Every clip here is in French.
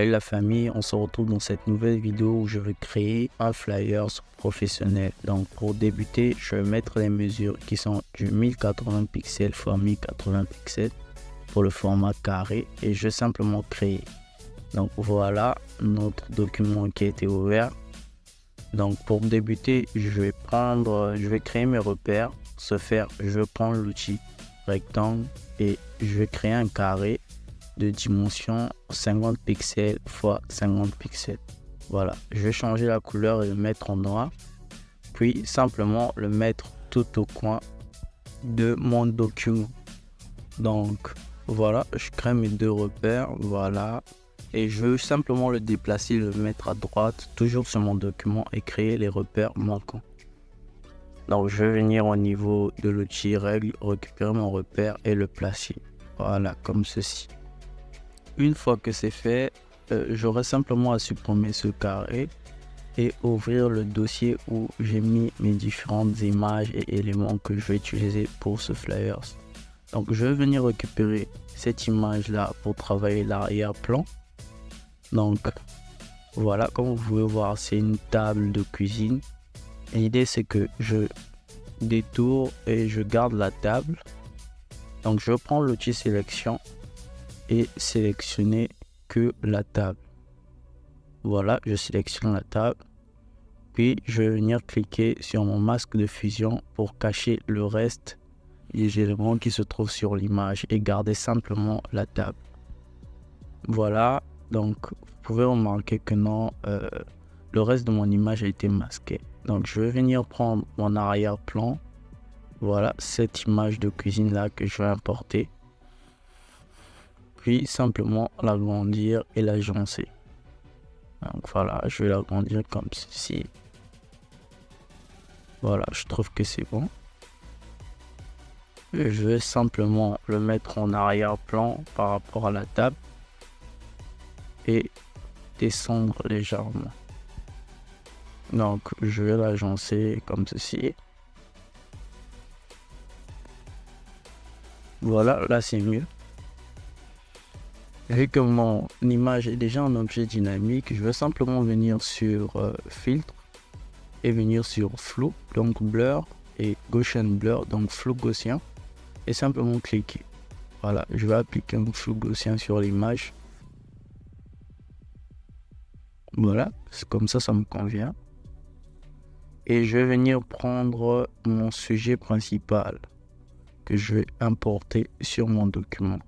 Salut la famille, on se retrouve dans cette nouvelle vidéo où je vais créer un flyers professionnel. Donc pour débuter, je vais mettre les mesures qui sont du 1080 pixels x 1080 pixels pour le format carré et je vais simplement créer. Donc voilà notre document qui a été ouvert. Donc pour débuter, je vais créer mes repères. Ce faire, je vais prendre l'outil rectangle et je vais créer un carré de dimension 50 pixels x 50 pixels. Voilà, je vais changer la couleur et le mettre en noir, puis simplement le mettre tout au coin de mon document. Donc voilà, je crée mes deux repères, voilà, et je veux simplement le déplacer, le mettre à droite, toujours sur mon document et créer les repères manquants. Donc je vais venir au niveau de l'outil règle, récupérer mon repère et le placer, voilà, comme ceci. Une fois que c'est fait, j'aurai simplement à supprimer ce carré et ouvrir le dossier où j'ai mis mes différentes images et éléments que je vais utiliser pour ce flyers. Donc je vais venir récupérer cette image là pour travailler l'arrière-plan. Donc voilà, comme vous pouvez voir, c'est une table de cuisine. L'idée c'est que je détourne et je garde la table. Donc je prends l'outil sélection et sélectionner que la table. Voilà, je sélectionne la table, puis je vais venir cliquer sur mon masque de fusion pour cacher le reste des éléments qui se trouvent sur l'image et garder simplement la table. Voilà, donc vous pouvez remarquer que non, le reste de mon image a été masqué. Donc je vais venir prendre mon arrière-plan, voilà cette image de cuisine là que je vais importer, puis simplement l'agrandir et l'agencer. Donc voilà, je vais l'agrandir comme ceci. Voilà, je trouve que c'est bon. Et je vais simplement le mettre en arrière-plan par rapport à la table et descendre légèrement. Donc je vais l'agencer comme ceci. Voilà, là c'est mieux. Vu que mon image est déjà un objet dynamique, je vais simplement venir sur filtre et venir sur flou, donc blur et Gaussian blur, donc flou gaussien, et simplement cliquer. Voilà, je vais appliquer un flou gaussien sur l'image. Voilà, c'est comme ça me convient. Et je vais venir prendre mon sujet principal que je vais importer sur mon document.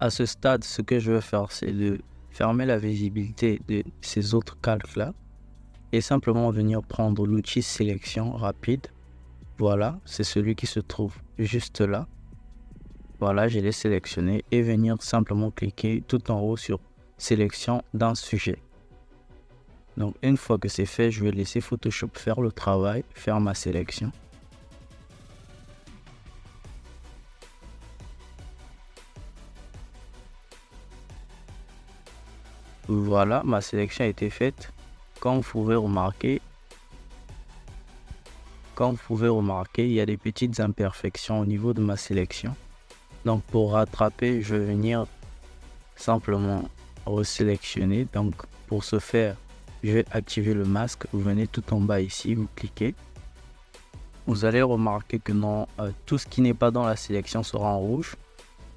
À ce stade, ce que je vais faire, c'est de fermer la visibilité de ces autres calques-là et simplement venir prendre l'outil sélection rapide. Voilà, c'est celui qui se trouve juste là. Voilà, je l'ai sélectionné et venir simplement cliquer tout en haut sur sélection d'un sujet. Donc une fois que c'est fait, je vais laisser Photoshop faire le travail, faire ma sélection. Voilà, ma sélection a été faite. Comme vous pouvez remarquer, il y a des petites imperfections au niveau de ma sélection. Donc pour rattraper, je vais venir simplement resélectionner. Donc pour ce faire, je vais activer le masque. Vous venez tout en bas ici, vous cliquez. Vous allez remarquer que non, tout ce qui n'est pas dans la sélection sera en rouge.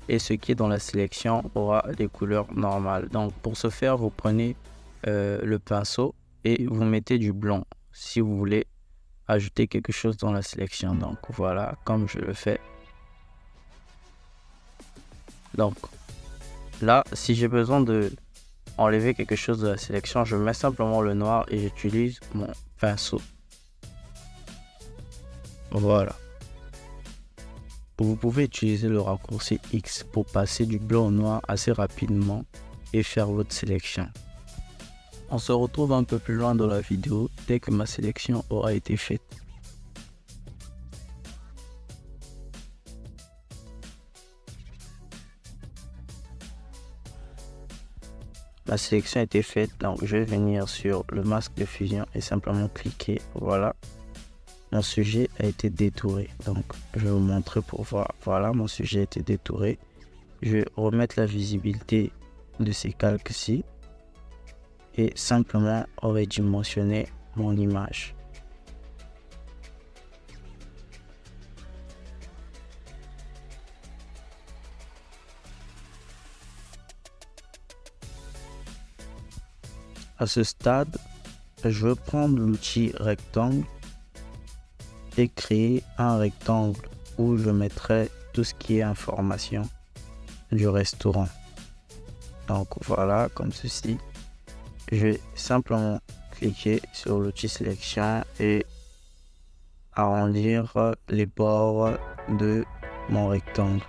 Et ce qui est dans la sélection aura des couleurs normales. Donc pour ce faire, vous prenez le pinceau et vous mettez du blanc si vous voulez ajouter quelque chose dans la sélection. Donc voilà, comme je le fais. Donc là, si j'ai besoin de enlever quelque chose de la sélection, je mets simplement le noir et j'utilise mon pinceau. Voilà. Vous pouvez utiliser le raccourci X pour passer du blanc au noir assez rapidement et faire votre sélection. On se retrouve un peu plus loin dans la vidéo dès que ma sélection aura été faite. La sélection a été faite, donc je vais venir sur le masque de fusion et simplement cliquer. Voilà. Mon sujet a été détouré, donc je vais vous montrer pour voir. Voilà, mon sujet a été détouré. Je vais remettre la visibilité de ces calques-ci et simplement redimensionner mon image. À ce stade, je vais prendre l'outil rectangle et créer un rectangle où je mettrai tout ce qui est information du restaurant. Donc voilà, comme ceci. Je vais simplement cliquer sur l'outil sélection et arrondir les bords de mon rectangle.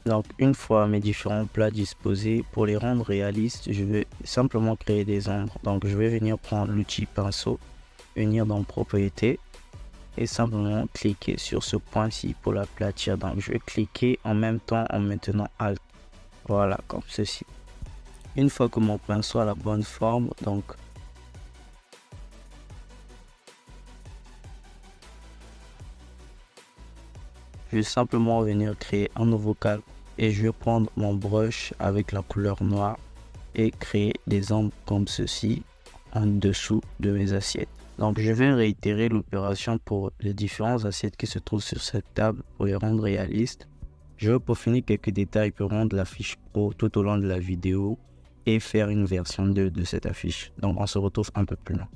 Donc une fois mes différents plats disposés, pour les rendre réalistes, je vais simplement créer des ombres. Donc je vais venir prendre l'outil pinceau, venir dans propriétés et simplement cliquer sur ce point-ci pour l'aplatir. Donc je vais cliquer en même temps en maintenant Alt. Voilà, comme ceci. Une fois que mon pinceau a la bonne forme, donc je vais simplement venir créer un nouveau calque et je vais prendre mon brush avec la couleur noire et créer des ombres comme ceci en dessous de mes assiettes. Donc je vais réitérer l'opération pour les différentes assiettes qui se trouvent sur cette table pour les rendre réalistes. Je vais peaufiner quelques détails pour rendre l'affiche pro tout au long de la vidéo et faire une version 2 de cette affiche. Donc on se retrouve un peu plus loin.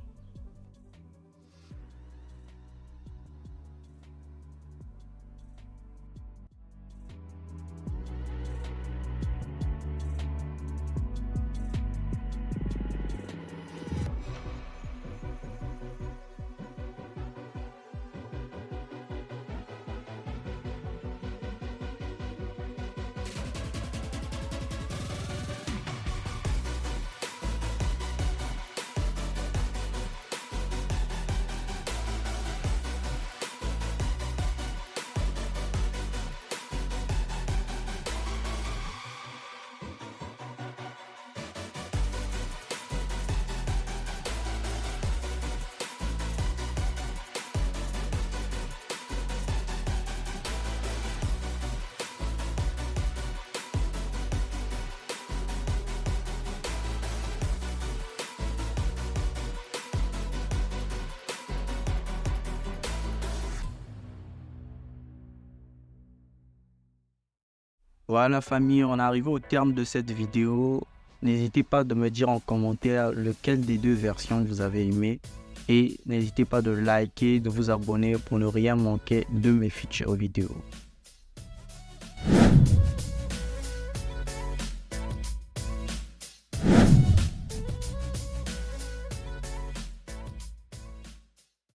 Voilà famille, on est arrivé au terme de cette vidéo. N'hésitez pas de me dire en commentaire lequel des deux versions vous avez aimé. Et n'hésitez pas de liker, de vous abonner pour ne rien manquer de mes futures vidéos.